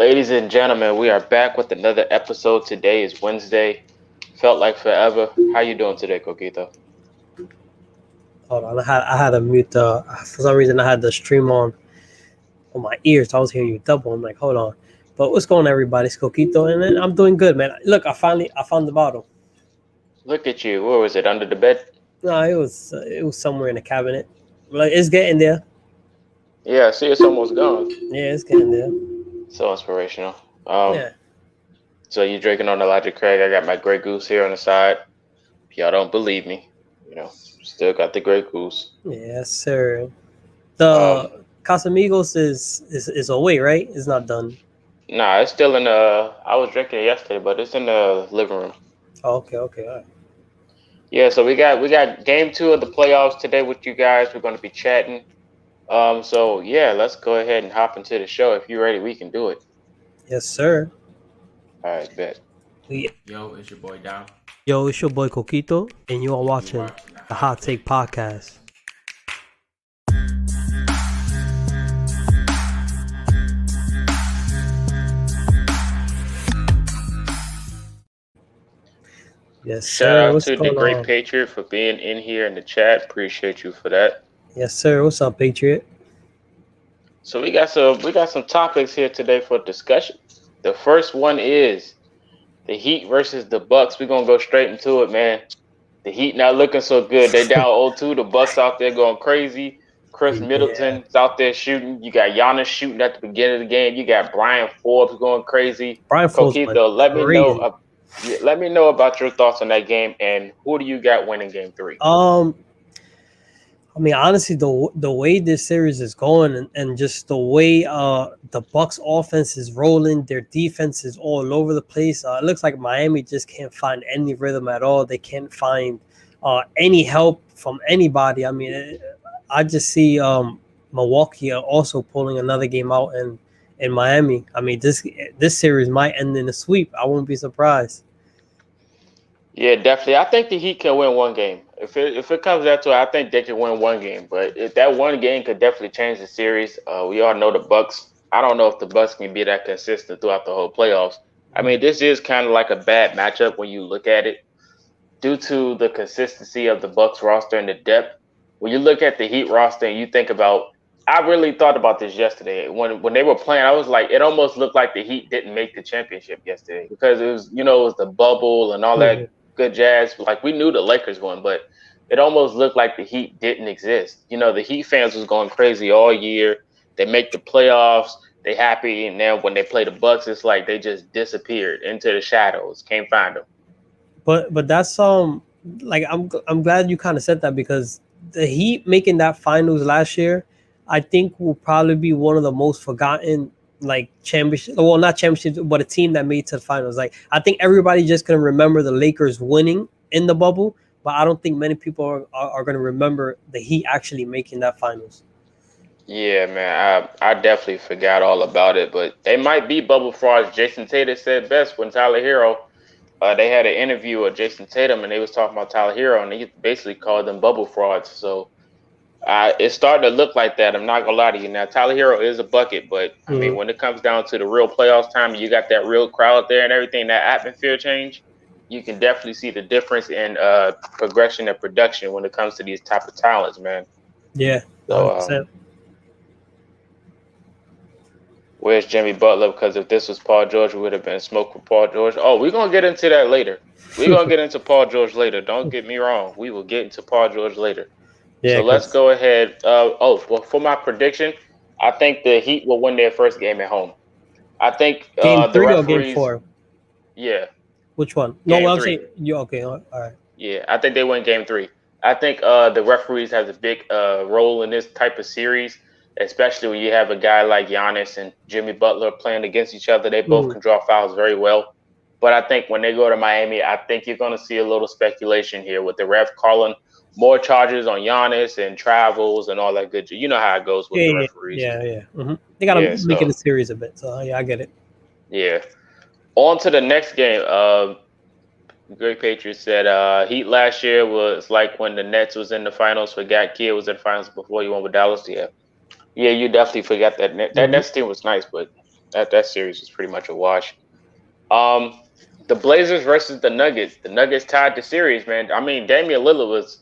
Ladies and gentlemen, we are back with another episode. Today is Wednesday. Felt like forever. How you doing today, Coquito? Hold on, I had to mute the. For some reason, I had the stream on my ears. So I was hearing you double. I'm like, hold on. But what's going on, everybody? It's Coquito, and then I'm doing good, man. Look, I found the bottle. Look at you. Where was it? Under the bed? No, it was somewhere in the cabinet. Like it's getting there. Yeah, I see it's almost gone. Yeah, it's getting there. So inspirational. Um, Yeah. so you drinking on the Logic Craig? I got my Grey Goose here on the side. If y'all don't believe me, still got the Grey Goose. Yes, sir. Um, The Casamigos is away, right? It's not done. nah, it's still in the. I was drinking it yesterday, but it's in the living room. Oh, okay, all right. Yeah, so we got game two of the playoffs today with you guys. We're going to be chatting. So yeah, let's go ahead and hop into the show. If you're ready, we can do it. Yes, sir. All right, bet. Yo, it's your boy Down. Yo, it's your boy Coquito, and you are watching the Hot Take Podcast. Yes, Shout sir. out What's to the going Great on? Patriot for being in here in the chat. Appreciate you for that. Yes, sir. What's up, Patriot? So we got some topics here today for discussion. The first one is the Heat versus the Bucks. We're gonna go straight into it, man. The Heat not looking so good. They down 0-2. The Bucks out there going crazy. Chris Yeah. Middleton's out there shooting. You got Giannis shooting at the beginning of the game. You got Brian Forbes going crazy. Brian Foles went Coquito, let me know. crazy. Let me know about your thoughts on that game and who do you got winning game three? I mean, honestly, the way this series is going and just the way the Bucks offense is rolling, their defense is all over the place. It looks like Miami just can't find any rhythm at all. They can't find any help from anybody. I mean, I just see Milwaukee also pulling another game out in Miami. I mean, this series might end in a sweep. I won't be surprised. Yeah, definitely. I think the Heat can win one game. If it comes down to it, I think they can win one game. But if that one game could definitely change the series. We all know the Bucks. I don't know if the Bucks can be that consistent throughout the whole playoffs. I mean, this is kind of like a bad matchup when you look at it, due to the consistency of the Bucks roster and the depth. When you look at the Heat roster and you think about, I really thought about this yesterday when they were playing. I was like, it almost looked like the Heat didn't make the championship yesterday because it was the bubble and all that good jazz. Like we knew the Lakers won, but it almost looked like the Heat didn't exist. The Heat fans was going crazy all year. They make the playoffs, they happy, and then when they play the Bucks, it's like they just disappeared into the shadows. Can't find them. But that's like I'm glad you kind of said that because the Heat making that finals last year, I think will probably be one of the most forgotten like championship. Well, not championship, but a team that made to the finals. Like I think everybody just gonna remember the Lakers winning in the bubble, but I don't think many people are gonna remember the Heat actually making that finals. Yeah, man, I definitely forgot all about it, but they might be bubble frauds. Jason Tatum said best when Tyler Hero. They had an interview with Jason Tatum, and they was talking about Tyler Hero, and he basically called them bubble frauds. So it's starting to look like that. I'm not gonna lie to you. Now, Tyler Hero is a bucket, but I mean, when it comes down to the real playoffs time, you got that real crowd there and everything, that atmosphere change. You can definitely see the difference in progression and production when it comes to these type of talents, man. Yeah, So, where's Jimmy Butler? Because if this was Paul George, we would have been smoke with Paul George. Oh, we're going to get into that later. We're going to get into Paul George later. Don't get me wrong. We will get into Paul George later. Yeah, so let's go ahead. Well, for my prediction, I think the Heat will win their first game at home. I think game the 3 referees, or game 4? Yeah. Which one? Game No, I'm 3. saying you okay. All right. Yeah, I think they win game 3. I think the referees has a big role in this type of series, especially when you have a guy like Giannis and Jimmy Butler playing against each other. They both can draw fouls very well. But I think when they go to Miami, I think you're going to see a little speculation here with the ref calling more charges on Giannis and travels and all that good. You know how it goes with the referees. Yeah. Mm-hmm. They got to make it a series a bit. So, yeah, I get it. Yeah. On to the next game. Great Patriots said Heat last year was like when the Nets was in the finals. Forgot Kidd was in the finals before you went with Dallas. Yeah, you definitely forgot that. That Nets team was nice, but That series was pretty much a wash. Um, the Blazers versus the Nuggets. The Nuggets tied the series, man. I mean, Damian Lillard was.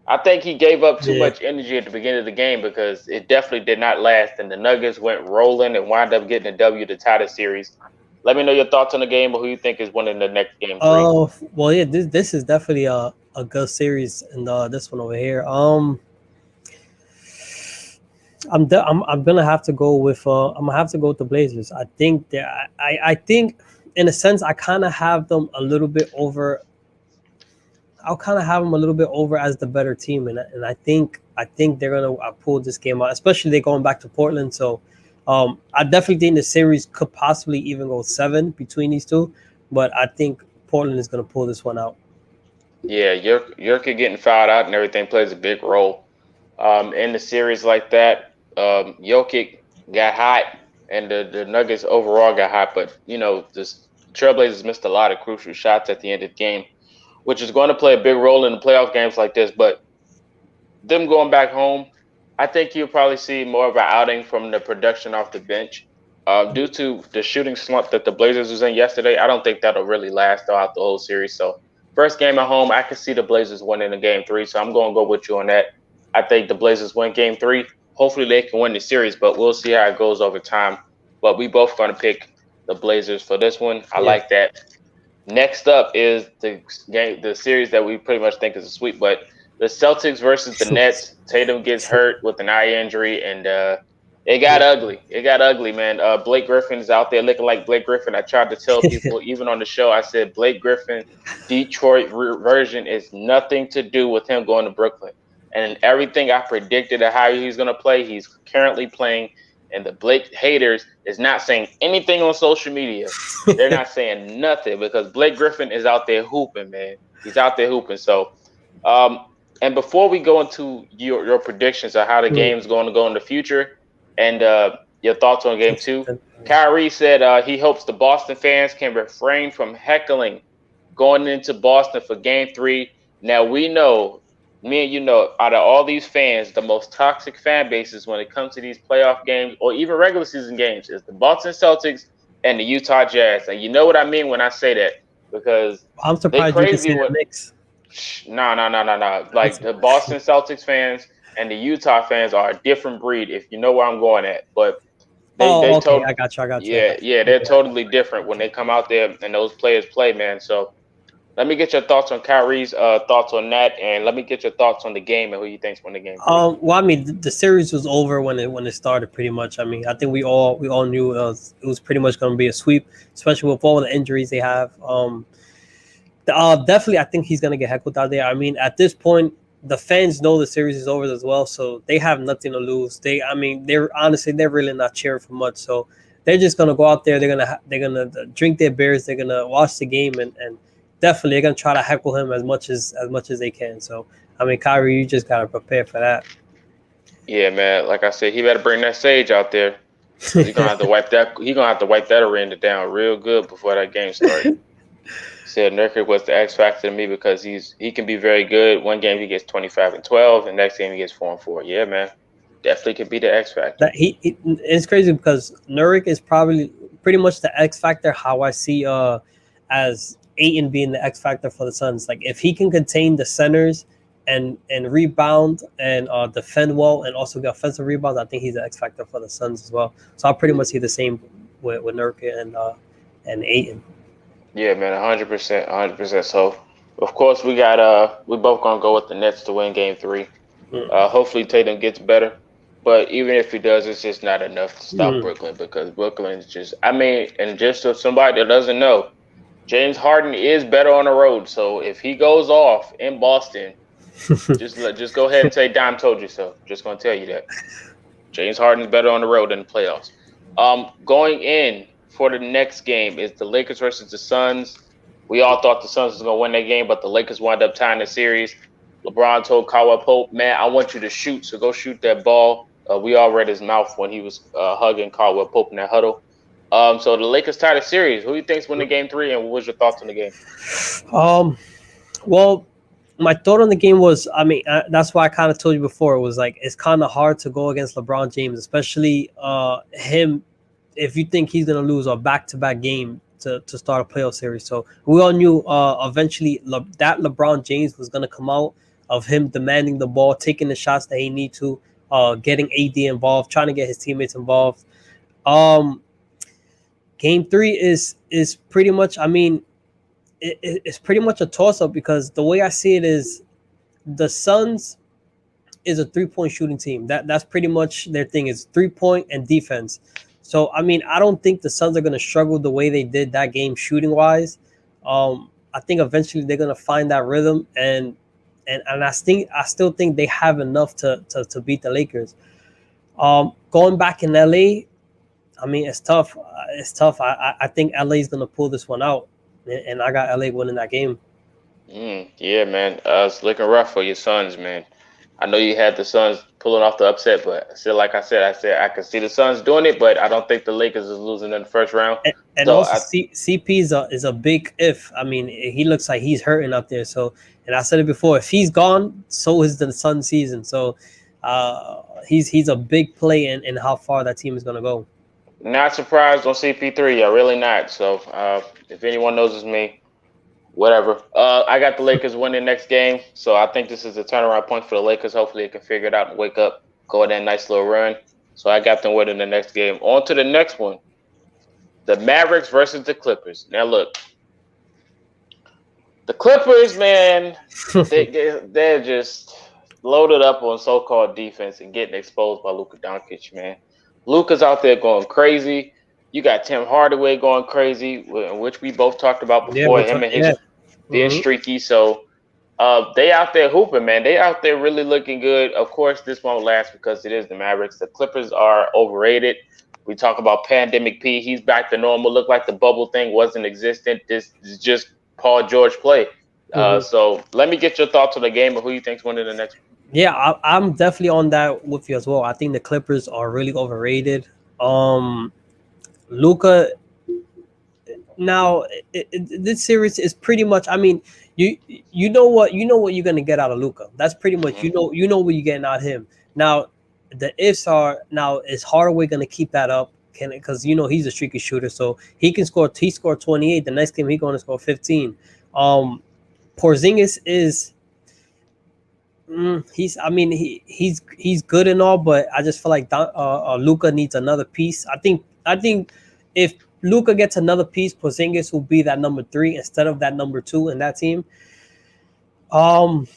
I think he gave up too Yeah. much energy at the beginning of the game because it definitely did not last, and the Nuggets went rolling and wound up getting a W to tie the series. Let me know your thoughts on the game, or who you think is winning the next game 3. Oh, well, yeah, this is definitely a good series, and this one over here. I'm gonna have to go with I'm gonna have to go with the Blazers. I think that I think in a sense I kind of have them a little bit over. I'll kind of have them a little bit over as the better team, and I think they're gonna pull this game out, especially they going back to Portland. So I definitely think the series could possibly even go 7 between these two, but I think Portland is gonna pull this one out. Yeah, Jokic getting fouled out and everything plays a big role in the series like that. Jokic got hot, and the Nuggets overall got hot, but the Trailblazers missed a lot of crucial shots at the end of the game, which is going to play a big role in the playoff games like this. But them going back home, I think you'll probably see more of an outing from the production off the bench. Due to the shooting slump that the Blazers was in yesterday, I don't think that'll really last throughout the whole series. So first game at home, I can see the Blazers winning in game 3, so I'm going to go with you on that. I think the Blazers win game 3. Hopefully they can win the series, but we'll see how it goes over time. But we both going to pick the Blazers for this one. I like that. Next up is the series that we pretty much think is a sweep, but the Celtics versus the Nets. Tatum gets hurt with an eye injury, and it got ugly. It got ugly, man. Blake Griffin is out there looking like Blake Griffin. I tried to tell people, even on the show, I said Blake Griffin, Detroit version is nothing to do with him going to Brooklyn. And everything I predicted of how he's going to play, he's currently playing. And the Blake haters is not saying anything on social media. They're not saying nothing because Blake Griffin is out there hooping, man. He's out there hooping. So, and before we go into your predictions of how the game's going to go in the future and your thoughts on game 2, Kyrie said he hopes the Boston fans can refrain from heckling going into Boston for game 3. Now, we know, me and you know, out of all these fans, the most toxic fan bases when it comes to these playoff games or even regular season games is the Boston Celtics and the Utah Jazz. And you know what I mean when I say that, because I'm surprised you can see the mix. No. Like the Boston Celtics fans and the Utah fans are a different breed, if you know where I'm going at. But I got you. Yeah, they're totally different when they come out there and those players play, man. So let me get your thoughts on Kyrie's thoughts on that, and let me get your thoughts on the game and who you think's won the game. Well, I mean, the series was over when it started, pretty much. I mean, I think we all knew it was pretty much going to be a sweep, especially with all the injuries they have. Definitely, I think he's going to get heckled out there. I mean, at this point, the fans know the series is over as well, so they have nothing to lose. They're really not cheering for much, so they're just going to go out there. They're gonna drink their beers. They're gonna watch the game and definitely they're gonna try to heckle him as much as they can. So I mean, Kyrie, you just gotta prepare for that. Yeah, man. Like I said, he better bring that sage out there. He's gonna have to wipe that. He's gonna have to wipe that arena down real good before that game starts. Said Nurkic was the X factor to me because he can be very good. One game he gets 25 and 12, and next game he gets 4 and 4. Yeah, man. Definitely could be the X factor. It's crazy because Nurkic is probably pretty much the X factor. How I see as Ayton being the X factor for the Suns. Like if he can contain the centers and rebound and defend well and also get offensive rebounds, I think he's the X factor for the Suns as well. So I'll pretty much see the same with Nurkic and Ayton. Yeah, man, 100%. So of course we both gonna go with the Nets to win game 3. Hopefully Tatum gets better. But even if he does, it's just not enough to stop Brooklyn because Brooklyn's just and just so somebody that doesn't know, James Harden is better on the road. So if he goes off in Boston, just go ahead and say Dom told you so. Just going to tell you that. James Harden's better on the road in the playoffs. Going in for the next game is the Lakers versus the Suns. We all thought the Suns was going to win that game, but the Lakers wound up tying the series. LeBron told Caldwell Pope, man, I want you to shoot, so go shoot that ball. We all read his mouth when he was hugging Caldwell Pope in that huddle. So the Lakers tied the series. Who do you think's winning game 3, and what was your thoughts on the game? Well, my thought on the game was, I mean, that's why I kind of told you before. It was like it's kind of hard to go against LeBron James, especially him if you think he's gonna lose a back-to-back game to start a playoff series. So we all knew eventually that LeBron James was gonna come out of him demanding the ball, taking the shots that he need to, getting AD involved, trying to get his teammates involved. Game 3 is pretty much, I mean, it's pretty much a toss-up because the way I see it is the Suns is a 3-point shooting team. That's pretty much their thing, is 3-point and defense. So, I mean, I don't think the Suns are going to struggle the way they did that game shooting-wise. I think eventually they're going to find that rhythm, and I still think they have enough to beat the Lakers. Going back in LA, I mean, it's tough. I think LA is going to pull this one out, and I got LA winning that game. Yeah, man. It's looking rough for your Suns, man. I know you had the Suns pulling off the upset, but still, like I said I can see the Suns doing it, but I don't think the Lakers is losing in the first round. And so also, CP is a big if. I mean, he looks like he's hurting up there. So, and I said it before, if he's gone, so is the Sun season. So, he's a big play in how far that team is going to go. Not surprised on CP3. Yeah, really not. So, if anyone knows it's me, whatever. I got the Lakers winning next game, so I think this is a turnaround point for the Lakers. Hopefully, they can figure it out and wake up, go on that nice little run. So I got them winning the next game. On to the next one. The Mavericks versus the Clippers. Now, look. The Clippers, man, they're just loaded up on so-called defense and getting exposed by Luka Doncic, man. Luka's out there going crazy. You got Tim Hardaway going crazy, which we both talked about before. Him and his being streaky. So they out there hooping, man. They out there really looking good. Of course, this won't last because it is the Mavericks. The Clippers are overrated. We talk about Pandemic P. He's back to normal. Looked like the bubble thing wasn't existent. This is just Paul George play. So let me get your thoughts on the game and who you think's winning the next one. Yeah, I'm definitely on that with you as well. I think the Clippers are really overrated. Luka, now this series is pretty much, I mean, you know what you're gonna get out of Luka. That's pretty much you know what you're getting out of him. Now the ifs are, now is Hardaway gonna keep that up? Because he's a streaky shooter, so he can score. He scored 28. The next game he's gonna score 15. Porzingis is he's good and all, but I just feel like Luka needs another piece. I think if Luka gets another piece, Porzingis will be that number 3 instead of that number 2 in that team. But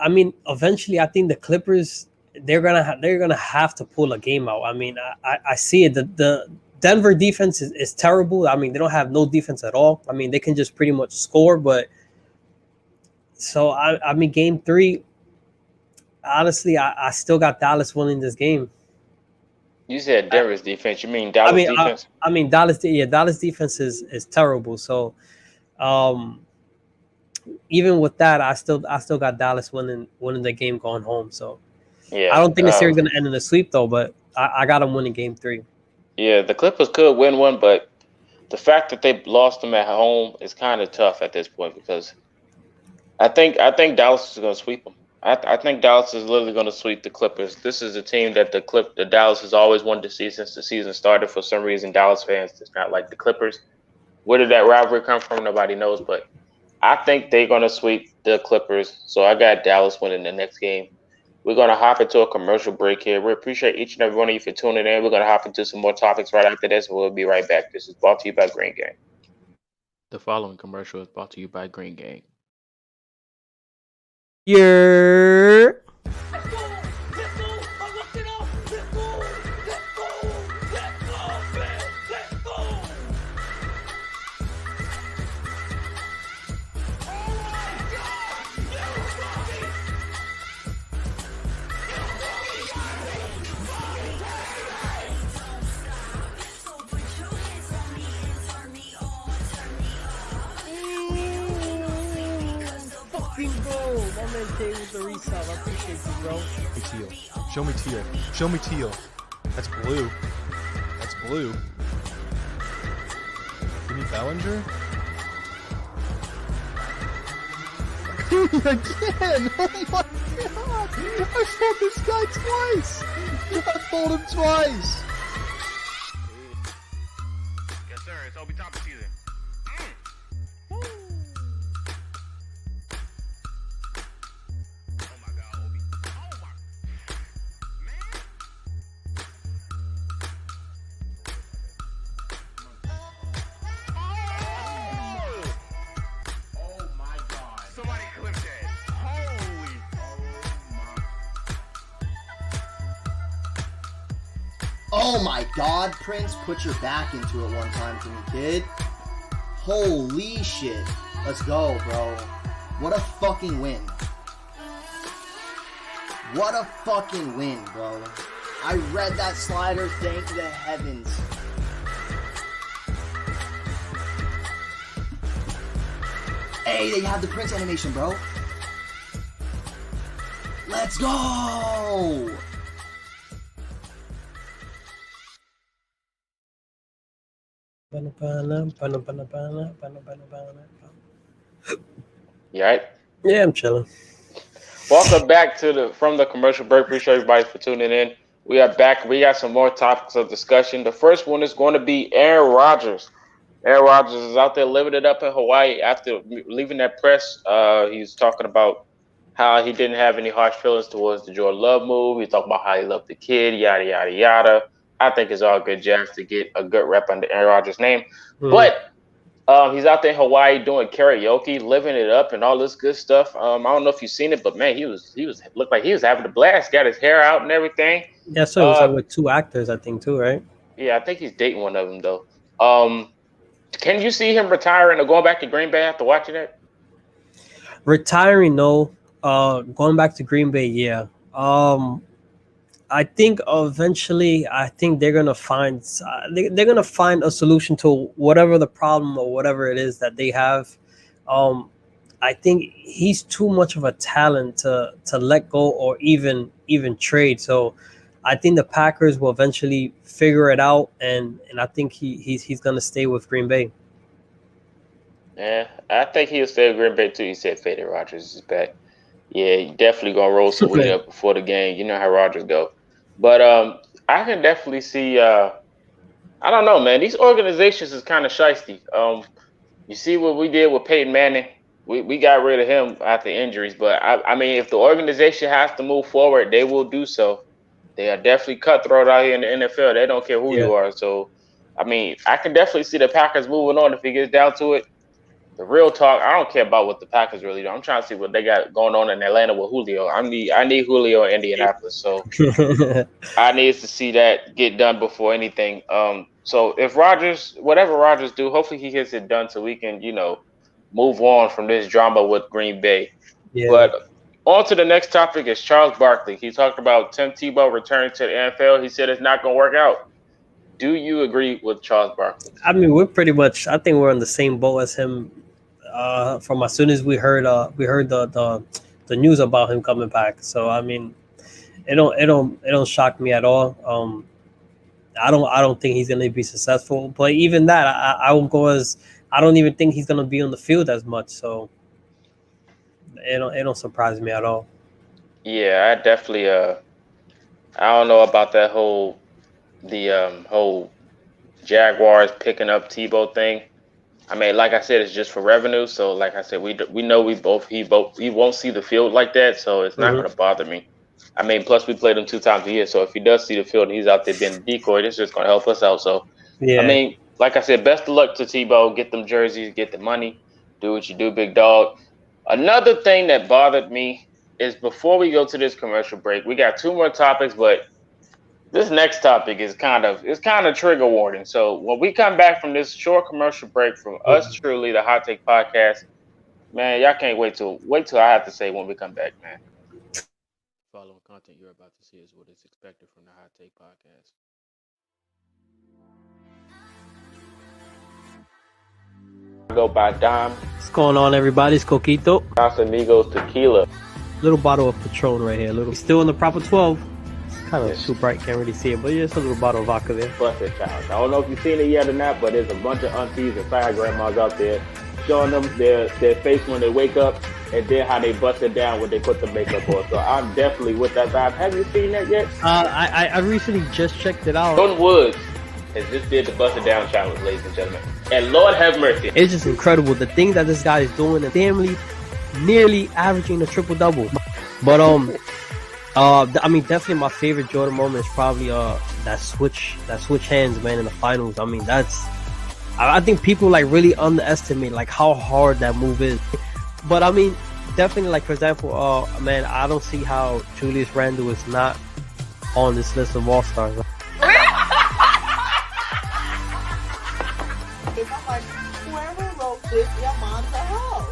I mean, eventually, I think the Clippers, they're gonna have to pull a game out. I mean, I see it. The Denver defense is terrible. I mean, they don't have no defense at all. I mean, they can just pretty much score, but. So, I mean, game 3, honestly, I still got Dallas winning this game. You said Denver's defense. You mean Dallas defense? I mean, Dallas defense is terrible. So, even with that, I still got Dallas winning the game going home. So, yeah, I don't think the series is going to end in a sweep, though, but I got them winning game 3. Yeah, the Clippers could win one, but the fact that they lost them at home is kind of tough at this point because I think Dallas is going to sweep them. I think Dallas is literally going to sweep the Clippers. This is a team that the Dallas has always wanted to see since the season started. For some reason, Dallas fans does not like the Clippers. Where did that rivalry come from? Nobody knows, but I think they're going to sweep the Clippers. So I got Dallas winning the next game. We're going to hop into a commercial break here. We appreciate each and every one of you for tuning in. We're going to hop into some more topics right after this. We'll be right back. This is brought to you by Green Gang. The following commercial is brought to you by Green Gang. Yeah. With the resub. I appreciate you, bro. Hey, teal. Show me teal. Show me teal. That's blue. That's blue. Give me Bellinger. Again! Oh my god! I fooled this guy twice! I fooled him twice! sir. It's Obi Toppin season. Oh my God, Obi. Oh my man. Oh my God. Somebody clip that. Holy. Oh my God, Prince, put your back into it one time for me, kid. Holy shit. Let's go, bro. What a fucking win. What a fucking win, bro. I read that slider, thank the heavens. Hey, they have the Prince animation, bro. Let's go! You all right? Yeah, I'm chilling. Welcome back to from the commercial break. Appreciate everybody for tuning in. We are back. We got some more topics of discussion. The first one is going to be Aaron Rodgers. Aaron Rodgers is out there living it up in Hawaii after leaving that press. He's talking about how he didn't have any harsh feelings towards the Jordan Love move. He talked about how he loved the kid, yada, yada, yada. I think it's all good jazz to get a good rep under Aaron Rodgers' name. But he's out there in Hawaii doing karaoke, living it up, and all this good stuff. I don't know if you've seen it, but man, he was looked like he was having a blast. Got his hair out and everything. Yeah, so it was like with two actors, I think, too, right? Yeah, I think he's dating one of them though. Can you see him retiring or going back to Green Bay after watching it? Retiring, no. Going back to Green Bay, yeah. I think eventually, they're gonna find a solution to whatever the problem or whatever it is that they have. I think he's too much of a talent to let go or even trade. So I think the Packers will eventually figure it out, and I think he's gonna stay with Green Bay. Yeah, I think he'll stay with Green Bay too. He said Faded Rodgers is back. Yeah, he definitely gonna roll some weed up before the game. You know how Rodgers go. But I can definitely see. I don't know, man. These organizations is kind of shiesty. You see what we did with Peyton Manning. We got rid of him after injuries. But I mean, if the organization has to move forward, they will do so. They are definitely cutthroat out here in the NFL. They don't care who you are. So, I mean, I can definitely see the Packers moving on if it gets down to it. The real talk, I don't care about what the Packers really do. I'm trying to see what they got going on in Atlanta with Julio. I need Julio in Indianapolis, so I need to see that get done before anything. So if whatever Rodgers do, hopefully he gets it done so we can, move on from this drama with Green Bay. Yeah. But on to the next topic is Charles Barkley. He talked about Tim Tebow returning to the NFL. He said it's not going to work out. Do you agree with Charles Barkley? I mean, I think we're on the same boat as him. From as soon as we heard the news about him coming back. So I mean, it don't shock me at all. I don't think he's gonna be successful. But even that, I won't go as I don't even think he's gonna be on the field as much. So it don't surprise me at all. Yeah, I definitely I don't know about that whole Jaguars picking up Tebow thing. I mean, like I said, it's just for revenue. So, like I said, we know he won't see the field like that, so it's not going to bother me. I mean, plus we played him 2 times a year, so if he does see the field and he's out there being a decoy, it's just going to help us out. So, yeah. I mean, like I said, best of luck to Tebow. Get them jerseys, get the money, do what you do, big dog. Another thing that bothered me is before we go to this commercial break, we got 2 more topics, but this next topic is kind of trigger warning. So when we come back from this short commercial break from us truly, the Hot Take Podcast, man, y'all can't wait till I have to say when we come back, man. Following content you're about to see is what is expected from the Hot Take Podcast. Go by Dom. What's going on, everybody? It's Coquito. Casamigos Tequila. Little bottle of Patron right here. Still in the proper 12. Kind of too bright, can't really see it, but yeah, it's a little bottle of vodka there. Busted child. I don't know if you've seen it yet or not, but there's a bunch of aunties and fire grandmas out there showing them their face when they wake up and then how they bust it down when they put the makeup on. So I'm definitely with that vibe. Have you seen that yet? I recently just checked it out. Jordan Woods has just did the Bust It Down challenge, ladies and gentlemen. And Lord have mercy. It's just incredible the things that this guy is doing, and family nearly averaging a triple double. But I mean, definitely my favorite Jordan moment is probably that switch hands, man, in the finals. I mean, I think people like really underestimate like how hard that move is. But I mean, definitely, like, for example, man, I don't see how Julius Randle is not on this list of all-stars. I'm like, whoever wrote this, your mom's a hoe.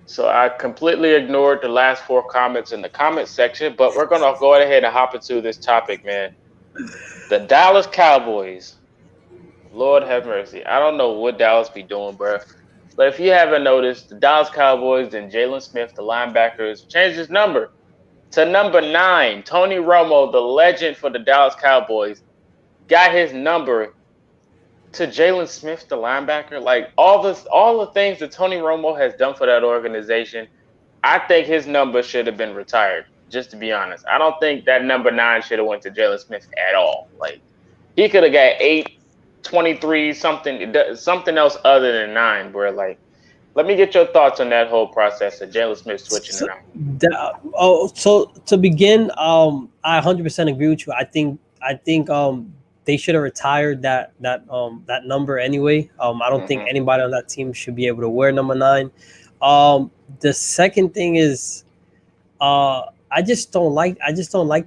So I completely ignored the last 4 comments in the comment section, but we're gonna go ahead and hop into this topic, man. The Dallas Cowboys. Lord have mercy. I don't know what Dallas be doing, bro. But if you haven't noticed, the Dallas Cowboys and Jalen Smith, the linebackers, changed his number to number 9. Tony Romo, the legend for the Dallas Cowboys, got his number to Jalen Smith, the linebacker. Like, all the things that Tony Romo has done for that organization, I think his number should have been retired, just to be honest. I don't think that number 9 should have went to Jalen Smith at all. Like, he could have got 8, 23, something else other than 9, bro. Like, let me get your thoughts on that whole process of Jalen Smith switching around. So to begin, I 100% agree with you. I think they should have retired that number anyway. I don't think anybody on that team should be able to wear number 9. The second thing is, I just don't like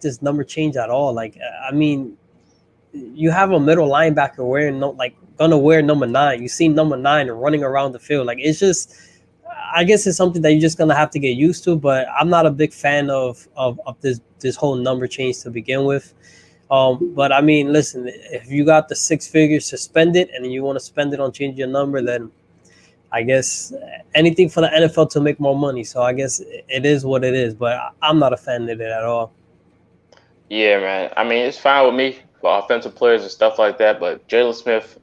this number change at all. Like, I mean, you have a middle linebacker gonna wear number 9. You see number 9 running around the field. Like, it's just, I guess it's something that you're just gonna have to get used to. But I'm not a big fan of this whole number change to begin with. But I mean, listen, if you got the 6 figures to spend it and you want to spend it on changing your number, then I guess anything for the NFL to make more money. So I guess it is what it is. But I'm not a fan of it at all. Yeah, man. I mean, it's fine with me for offensive players and stuff like that. But Jalen Smith,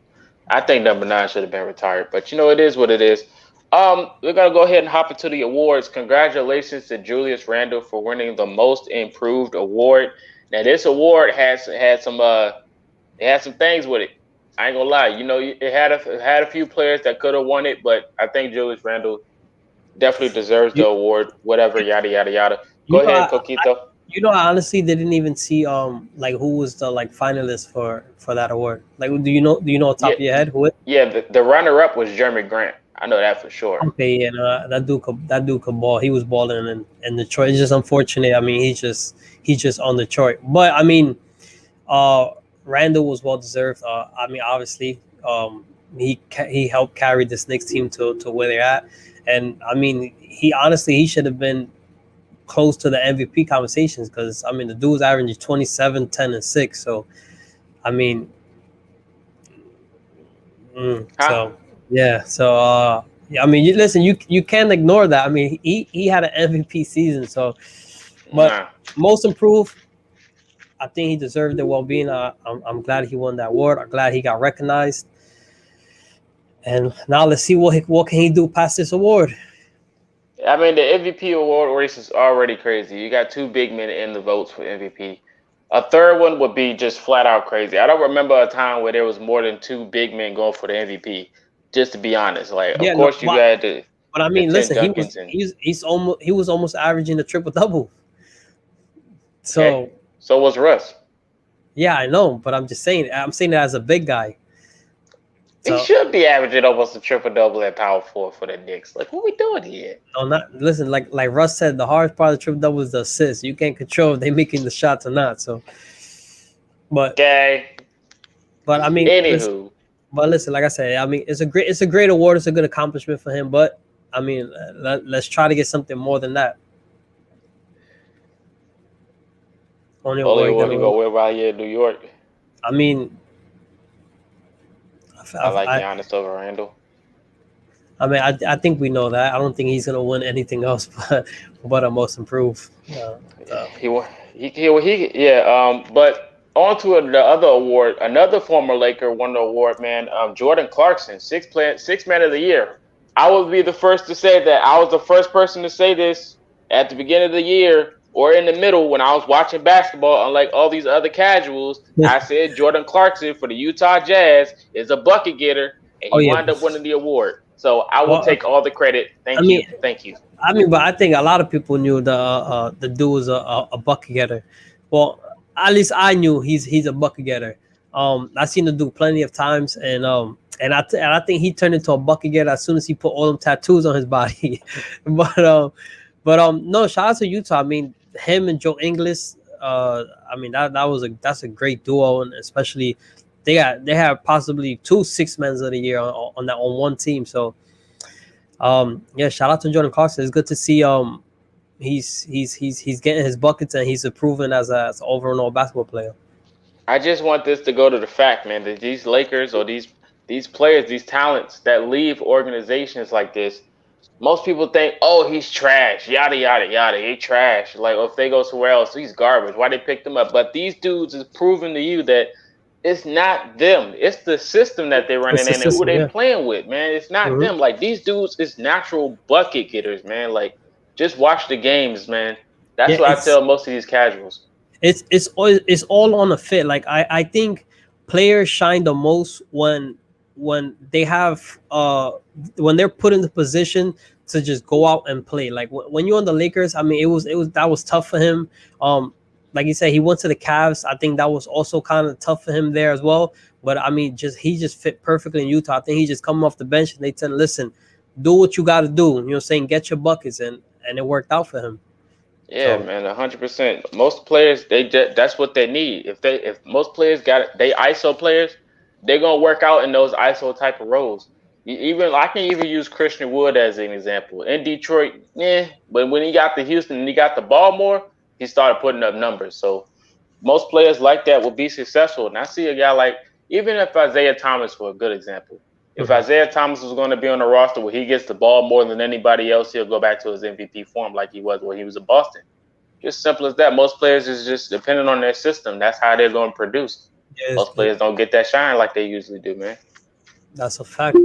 I think number 9 should have been retired. But, you know, it is what it is. We're going to go ahead and hop into the awards. Congratulations to Julius Randle for winning the Most Improved Award. Now, this award had some things with it. I ain't gonna lie. You know, it had a few players that could have won it, but I think Julius Randle definitely deserves the award. Whatever, yada yada yada. Go ahead, Coquito. I honestly didn't even see like who was the like finalist for that award. Like, do you know on top of your head who it? Yeah, the runner up was Jeremy Grant. I know that for sure. Okay, yeah, that dude could ball. He was balling in Detroit. It's just unfortunate. I mean, he's just on Detroit. But I mean, Randall was well deserved. I mean, obviously, he helped carry this Knicks team to where they're at, and I mean, he should have been close to the MVP conversations because I mean, the dude's averaging 27, 10, and 6. So, I mean, so. Yeah, so yeah, I mean, listen, you can't ignore that. I mean, he had an MVP season, so but Most Improved, I think he deserved it. Well-being, I'm glad he won that award. I'm glad he got recognized. And now let's see what can he do past this award. I mean, the MVP award race is already crazy. You got 2 big men in the votes for MVP. A third one would be just flat out crazy. I don't remember a time where there was more than 2 big men going for the MVP. Just to be honest, like, of course you had to. But I mean, listen, he was almost averaging a triple double. So, okay. So was Russ. Yeah, I know, but I'm saying it as a big guy. So, he should be averaging almost a triple double at power forward for the Knicks. Like, what we doing here? No, listen. Like Russ said, the hardest part of the triple double is the assist. You can't control if they're making the shots or not. So, but I mean, anywho. But listen, like I said, I mean, it's a great award. It's a good accomplishment for him. But I mean, let's try to get something more than that. Only one to go with right here in New York. I mean, I like Giannis over Randle. I mean, I think we know that. I don't think he's gonna win anything else, but a Most Improved. But on to the other award. Another former Laker won the award, man. Jordan Clarkson, sixth man of the year. I would be the first to say that. I was the first person to say this at the beginning of the year or in the middle when I was watching basketball. Unlike all these other casuals, I said Jordan Clarkson for the Utah Jazz is a bucket getter, and he wound up winning the award. So I will take all the credit. Thank you. I mean, but I think a lot of people knew the dude was a bucket getter. Well, at least I knew he's a bucket getter. I seen the dude plenty of times, and I think he turned into a bucket getter as soon as he put all them tattoos on his body. but no, shout out to Utah. I mean, him and Joe Ingles. I mean that's a great duo, and especially they have possibly 2 6-men of the year on one team. So yeah, shout out to Jordan Clarkson. It's good to see he's getting his buckets and he's improving as an overall basketball player. I just want this to go to the fact, man, that these Lakers or these players, these talents that leave organizations like this, most people think, oh, he's trash, yada, yada, yada, he trash. Like, if they go somewhere else, he's garbage. Why they picked him up? But these dudes is proving to you that it's not them. It's the system that they're running in and who they're playing with, man. It's not them. Like, these dudes is natural bucket getters, man. Like, just watch the games, man. That's what I tell most of these casuals. It's all on the fit. Like, I think players shine the most when they have when they're put in the position to just go out and play. Like when you're on the Lakers, I mean, it was that was tough for him. Like you said, he went to the Cavs. I think that was also kind of tough for him there as well. But I mean, he just fit perfectly in Utah. I think he just come off the bench and they tell him, listen, do what you got to do. You know what I'm saying? Get your buckets, and it worked out for him. Yeah, man, 100%. Most players, that's what they need. If most players they ISO players, they're gonna work out in those ISO type of roles. I can even use Christian Wood as an example. In Detroit, but when he got to Houston and he got the ball more, he started putting up numbers. So most players like that will be successful. And I see a guy like, even if Isaiah Thomas, for a good example, if Isaiah Thomas was going to be on the roster where he gets the ball more than anybody else, he'll go back to his MVP form like he was when he was in Boston. Just simple as that. Most players is just depending on their system. That's how they're going to produce. Yes, most players don't get that shine like they usually do, man. That's a fact.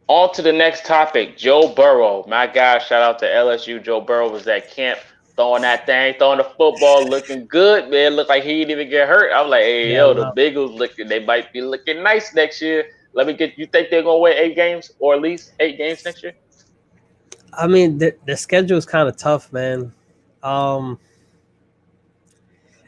On to the next topic, Joe Burrow. My guy, shout out to LSU. Joe Burrow was at camp throwing that thing, throwing the football, looking good, man. Looked like he didn't even get hurt. I was like, hey, the Bengals they might be looking nice next year. You think they're going to win 8 games or at least 8 games next year? I mean, the schedule is kind of tough, man.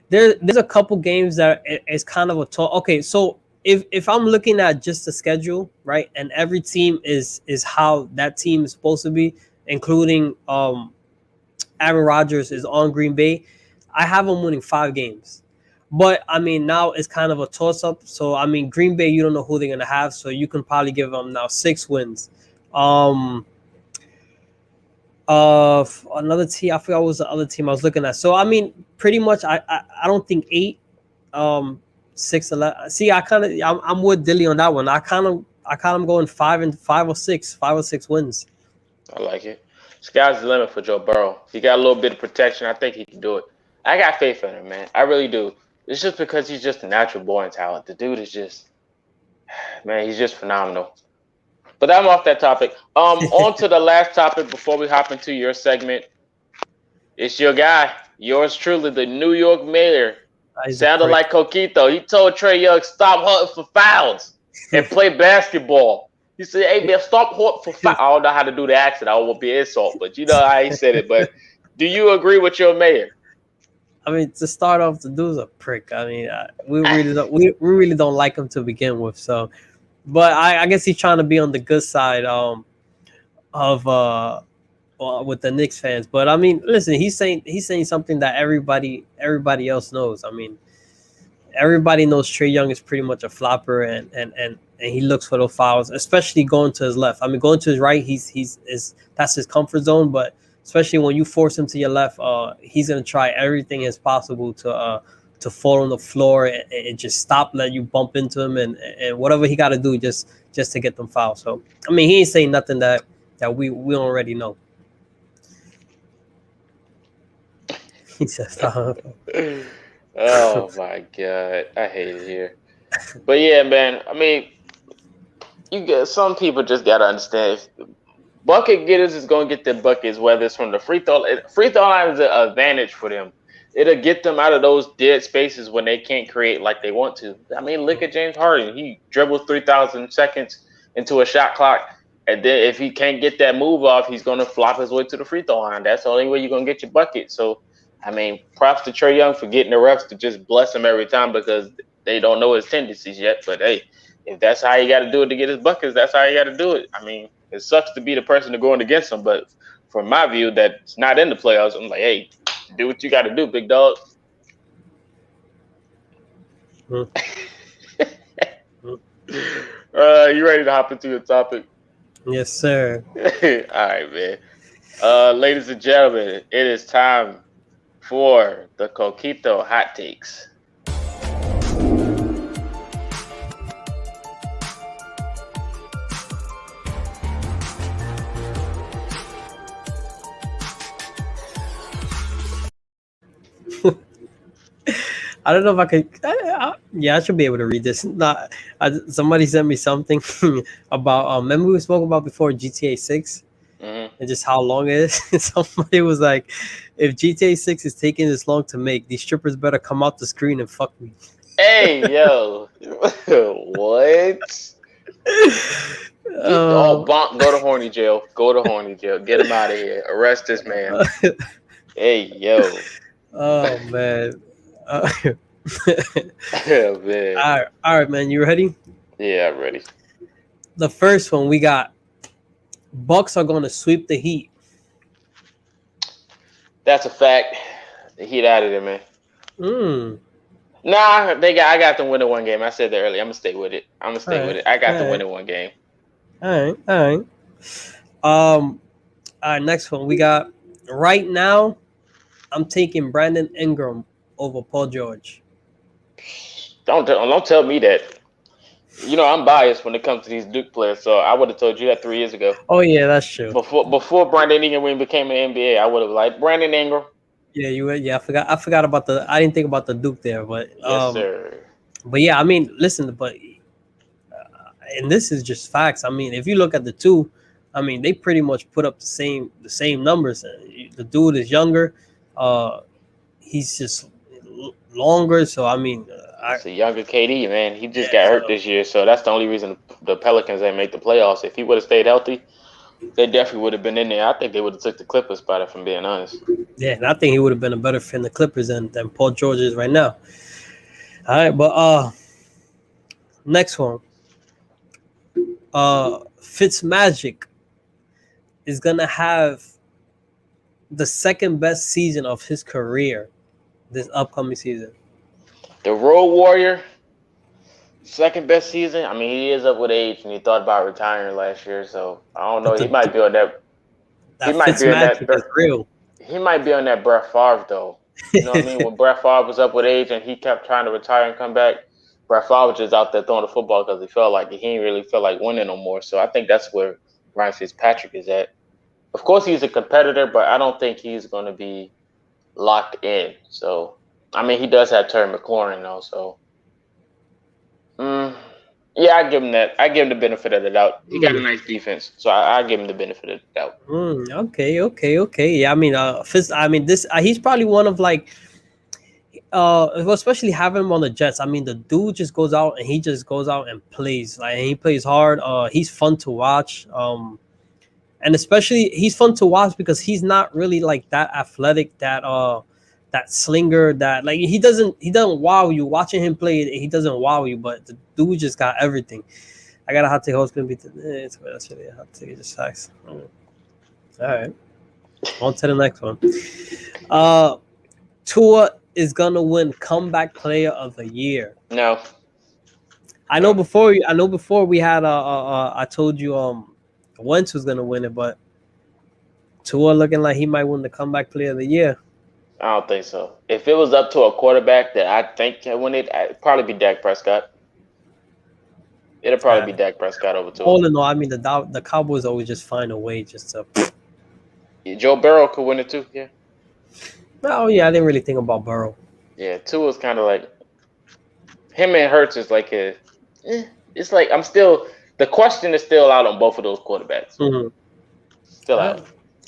There's a couple games that it's kind of a tough. Okay, so if I'm looking at just the schedule, right, and every team is how that team is supposed to be, including Aaron Rodgers is on Green Bay, I have them winning 5 games. But, I mean, now it's kind of a toss-up. So, I mean, Green Bay, you don't know who they're going to have. So, you can probably give them now 6 wins. Another team, I forgot what was the other team I was looking at. So, I mean, pretty much, I don't think 8, 6, 11. See, I'm with Dilly on that one. I kind of going 5 or 6 wins. I like it. Sky's the limit for Joe Burrow. He got a little bit of protection. I think he can do it. I got faith in him, man. I really do. It's just because he's just a natural born talent. The dude is just, man, he's just phenomenal. But I'm off that topic. On to the last topic before we hop into your segment. It's your guy, yours truly, the New York mayor. Sounded like Coquito. He told Trae Young, stop hunting for fouls and play basketball. He said, hey, man, stop hunting for fouls. I don't know how to do the accent. I don't want to be an insult, but you know how he said it. But do you agree with your mayor? I mean, to start off, the dude's a prick. I mean, we really don't like him to begin with. So, but I guess he's trying to be on the good side with the Knicks fans. But I mean, listen, he's saying something that everybody else knows. I mean, everybody knows Trae Young is pretty much a flopper, and he looks for those fouls, especially going to his left. I mean, going to his right, that's his comfort zone, but especially when you force him to your left, he's gonna try everything as possible to fall on the floor and just stop, let you bump into him, and whatever he got to do just to get them fouled. So I mean, he ain't saying nothing that we already know. He says, "Oh my God, I hate it here." But yeah, man. I mean, some people just gotta understand. bucket getters is gonna get their buckets, whether it's from the free throw. Free throw line is an advantage for them. It'll get them out of those dead spaces when they can't create like they want to. I mean, look at James Harden. He dribbles 3,000 seconds into a shot clock, and then if he can't get that move off, he's gonna flop his way to the free throw line. That's the only way you're gonna get your bucket. So, I mean, props to Trae Young for getting the refs to just bless him every time because they don't know his tendencies yet. But hey, if that's how you got to do it to get his buckets, that's how you got to do it. I mean, it sucks to be the person to going against him, but from my view, that's not in the playoffs. I'm like, hey, do what you got to do, big dog. You ready to hop into your topic? Yes, sir. All right, man. Ladies and gentlemen, it is time for the Coquito Hot Takes. I don't know if I could. I should be able to read this. Somebody sent me something about. Remember we spoke about before GTA 6 and just how long it is. Somebody was like, "If GTA 6 is taking this long to make, these strippers better come out the screen and fuck me." Hey, yo, what? Bonk, go to horny jail. Go to horny jail. Get him out of here. Arrest this man. Hey, yo. Oh man. Yeah, man. All right, man. You ready? Yeah, I'm ready. The first one we got. Bucks are going to sweep the Heat. That's a fact. The Heat out of there, man. Nah, I got them winning one game. I said that earlier. I'm gonna stay with it. I got them winning one game. All right. All right, next one we got. Right now, I'm taking Brandon Ingram over Paul George. Don't tell me that. You know I'm biased when it comes to these Duke players, so I would have told you that 3 years ago. Oh yeah, that's true. Before Brandon Ingram became an NBA, I would have liked Brandon Ingram. Yeah, you were. Yeah, I forgot about the. I didn't think about the Duke there, but yes, sir. But yeah, I mean, listen, but and this is just facts. I mean, if you look at the two, I mean, they pretty much put up the same numbers. The dude is younger. He's just longer. So I mean, it's a younger KD, man. He just got hurt this year, so that's the only reason the Pelicans didn't make the playoffs. If he would have stayed healthy, they definitely would have been in there. I think they would have took the Clippers spot, if I'm being honest. Yeah, and I think he would have been a better fit in the Clippers than Paul George is right now. All right, but next one. Fitzmagic is gonna have the second best season of his career this upcoming season. The Road Warrior, second best season. I mean, he is up with age, and he thought about retiring last year. So I don't know. He might be on that. He might be on that. Real. He might be on that Brett Favre though. You know what I mean? When Brett Favre was up with age and he kept trying to retire and come back, Brett Favre was just out there throwing the football because he felt like he didn't really feel like winning no more. So I think that's where Ryan Fitzpatrick is at. Of course, he's a competitor, but I don't think he's going to be locked in. So, I mean, he does have Terry McLaurin, though. So, yeah, I give him that. I give him the benefit of the doubt. He got a nice defense, so I give him the benefit of the doubt. Okay. Yeah, I mean, he's probably one of like, especially having him on the Jets. I mean, the dude just goes out and he just goes out and plays. Like, and he plays hard. He's fun to watch. And especially he's fun to watch because he's not really like that athletic, that slinger, that like he doesn't wow you. Watching him play, he doesn't wow you, but the dude just got everything. I got a hot take. Who's gonna be that's really a hot take. It just sucks. All right. On to the next one. Tua is gonna win comeback player of the year. No. I know before we had I told you Wentz was gonna win it, but Tua looking like he might win the comeback player of the year. I don't think so. If it was up to a quarterback that I think can win it, it'd probably be Dak Prescott. It'll probably be Dak Prescott over Tua. All in all, I mean the Cowboys always just find a way just to. Joe Burrow could win it too. Yeah. Oh yeah, I didn't really think about Burrow. Yeah, Tua's kind of like him and Hurts is like it's like the question is still out on both of those quarterbacks. Mm-hmm. Still out.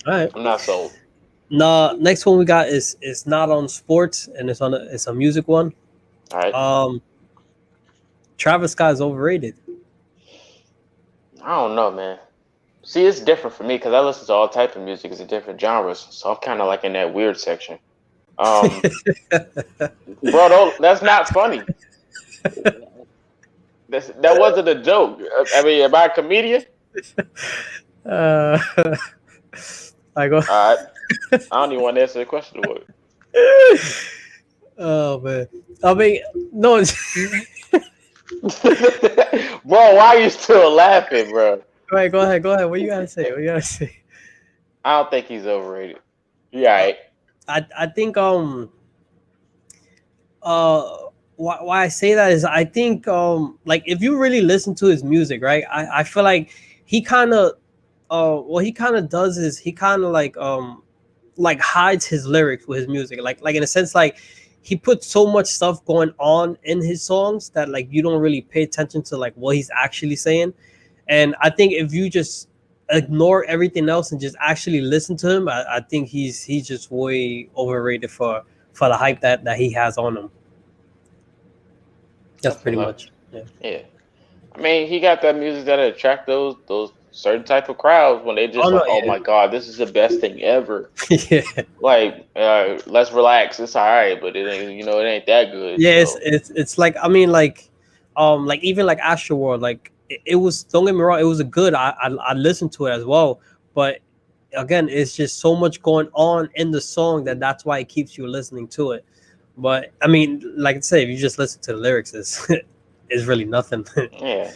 All right. I'm not sold. Nah, next one we got is not on sports, and it's a music one. All right. Travis Scott is overrated. I don't know, man. See, it's different for me because I listen to all type of music. It's in different genres, so I'm kind of like in that weird section. Bro, that's not funny. That wasn't a joke. I mean, am I a comedian? I go. All right. I don't even want to answer the question. Oh man, I mean, no. Bro, why are you still laughing, bro? Right, go ahead. What you gotta say? I don't think he's overrated. Yeah, right. I think why I say that is I think like if you really listen to his music, right? I feel like he kind of what he kind of does is he kind of like hides his lyrics with his music, like in a sense, like he puts so much stuff going on in his songs that like you don't really pay attention to like what he's actually saying. And I think if you just ignore everything else and just actually listen to him, I think he's just way overrated for the hype that he has on him. That's pretty much. Yeah. I mean, he got that music that attract those certain type of crowds when they just oh my god, this is the best thing ever. Yeah. Like, let's relax. It's all right, but it ain't, it ain't that good. Yeah, so. it's like I mean like even like Astroworld, like it was, don't get me wrong, it was a good. I listened to it as well, but again, it's just so much going on in the song that's why it keeps you listening to it. But I mean, like I say, if you just listen to the lyrics, it's really nothing. Yeah.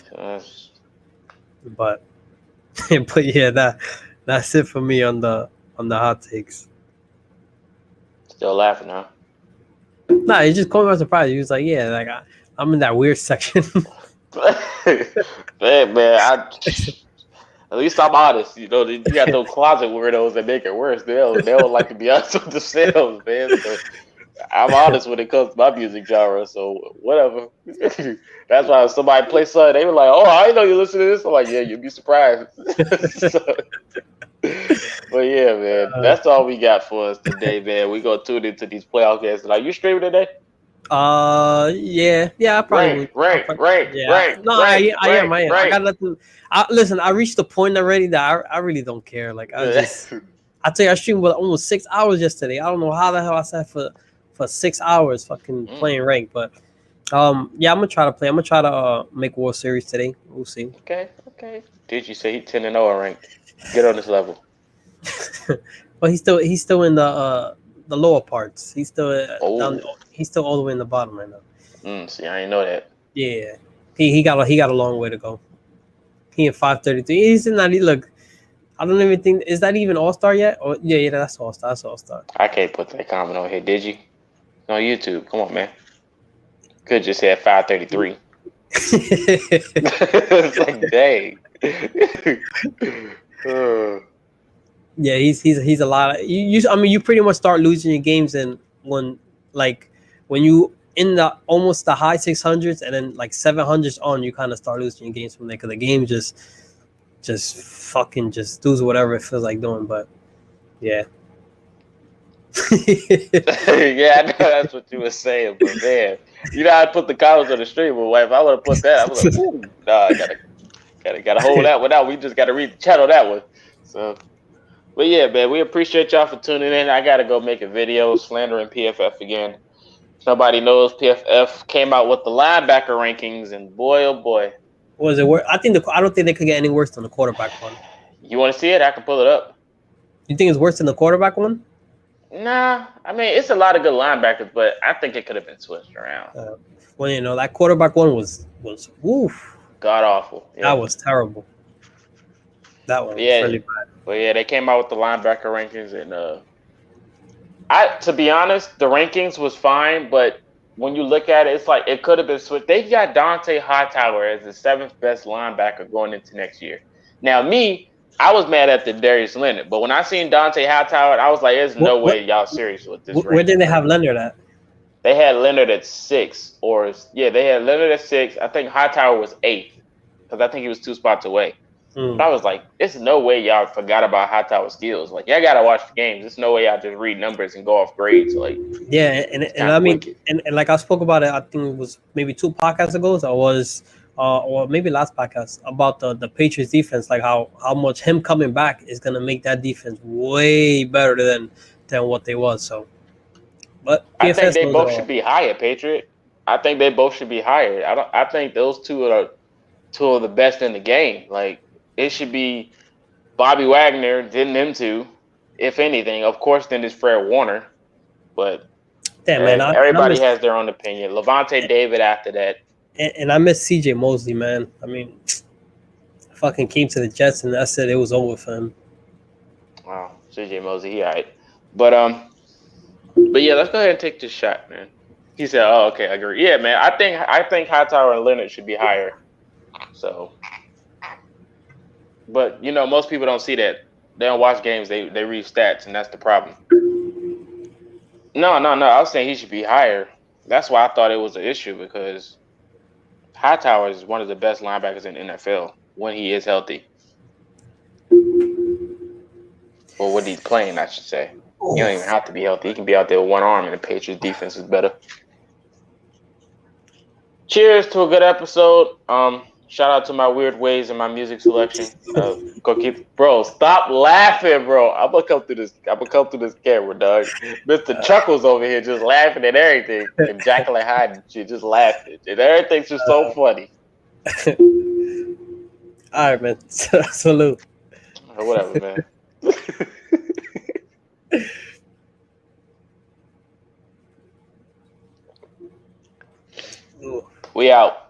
But yeah, that's it for me on the hot takes. Still laughing, huh? Nah, it just caught me by surprise. He was like, yeah, like I'm in that weird section. Man, at least I'm honest. You got those closet weirdos that make it worse. They don't like to be honest with themselves, man. So I'm honest when it comes to my music genre. So whatever. That's why if somebody plays something, they were like, "Oh, I didn't know you listen to this." I'm like, "Yeah, you'd be surprised." But yeah, man, that's all we got for us today, man. We gonna tune into these playoff games. Are you streaming today? Yeah, I probably rank. No, I am. I got nothing. Listen, I reached the point already that I really don't care. Like I tell you, I streamed with almost 6 hours yesterday. I don't know how the hell I sat for 6 hours fucking playing rank, but yeah, I'm gonna try to play. I'm gonna try to make World Series today. We'll see. Okay. Did you say he's 10-0 ranked? Get on this level. But he's still in the lower parts. He's still down. He's still all the way in the bottom right now. See, I didn't know that. Yeah, he got a long way to go. He in 533. He's in that. Look, I don't even think, is that even All Star yet? Or yeah, that's All Star. That's All Star. I can't put that comment on here. Did you? On YouTube. Come on, man. Could just say 533. It's like, dang. Yeah, he's a lot of you. I mean, you pretty much start losing your games, and when you in the almost the high 600s and then like 700s on, you kind of start losing your games from there because the game just fucking just does whatever it feels like doing. But yeah. Yeah, I know that's what you were saying, but man, I put the comments on the stream, but if I would have put that, I was like, ooh, nah, I gotta hold that one out. We just gotta read the chat on that one. So, but yeah, man, we appreciate y'all for tuning in. I gotta go make a video slandering PFF again. If nobody knows, PFF came out with the linebacker rankings, and boy, oh boy, was it worse? I don't think they could get any worse than the quarterback one. You want to see it? I can pull it up. You think it's worse than the quarterback one? Nah, I mean, it's a lot of good linebackers, but I think it could have been switched around. Well, that quarterback one was woof. God awful. Yeah. That was terrible. That one was really bad. But yeah, they came out with the linebacker rankings, and to be honest, the rankings was fine, but when you look at it, it's like it could have been switched. They got Dante Hightower as the 7th best linebacker going into next year. Now, I was mad at the Darius Leonard, but when I seen Dante Hightower, I was like, "There's no way y'all serious with this." Where did they have Leonard at? They had Leonard at 6, they had Leonard at 6. I think Hightower was 8th because I think he was 2 spots away. Mm. I was like, "There's no way y'all forgot about Hightower skills. Like, y'all gotta watch the games. There's no way y'all just read numbers and go off grades. Like, Yeah, and kinda I mean, wicked. and like I spoke about it, I think it was maybe 2 podcasts ago. So I was, or maybe last podcast about the Patriots defense, like how much him coming back is gonna make that defense way better than what they was. So, but I think PFS they knows it both should all. be higher, Patriot. I think they both should be higher. I think those two are two of the best in the game. Like, it should be Bobby Wagner, then them two. If anything, of course, then it's Fred Warner. But Damn man, I everybody miss has their own opinion. Levante David after that. and I miss CJ Mosley, man. I mean, fucking came to the Jets and I said it was over for him. Wow, CJ Mosley, he all right. But yeah, let's go ahead and take this shot, man. He said, "Oh, okay, I agree." Yeah, man. I think Hightower and Leonard should be higher. So, but most people don't see that. They don't watch games. They read stats, and that's the problem. No. I was saying he should be higher. That's why I thought it was an issue because Hightower is one of the best linebackers in the NFL when he is healthy, or when he's playing, I should say. He don't even have to be healthy. He can be out there with one arm, and the Patriots defense is better. Cheers to a good episode. Shout out to my weird ways and my music selection. Bro, stop laughing, bro. I'm gonna come through this camera, dog. Mr. Chuckles over here just laughing at everything. And Jacqueline Hyde and shit just laughing. And everything's just so funny. All right, man. Salute. Or whatever, man. We out.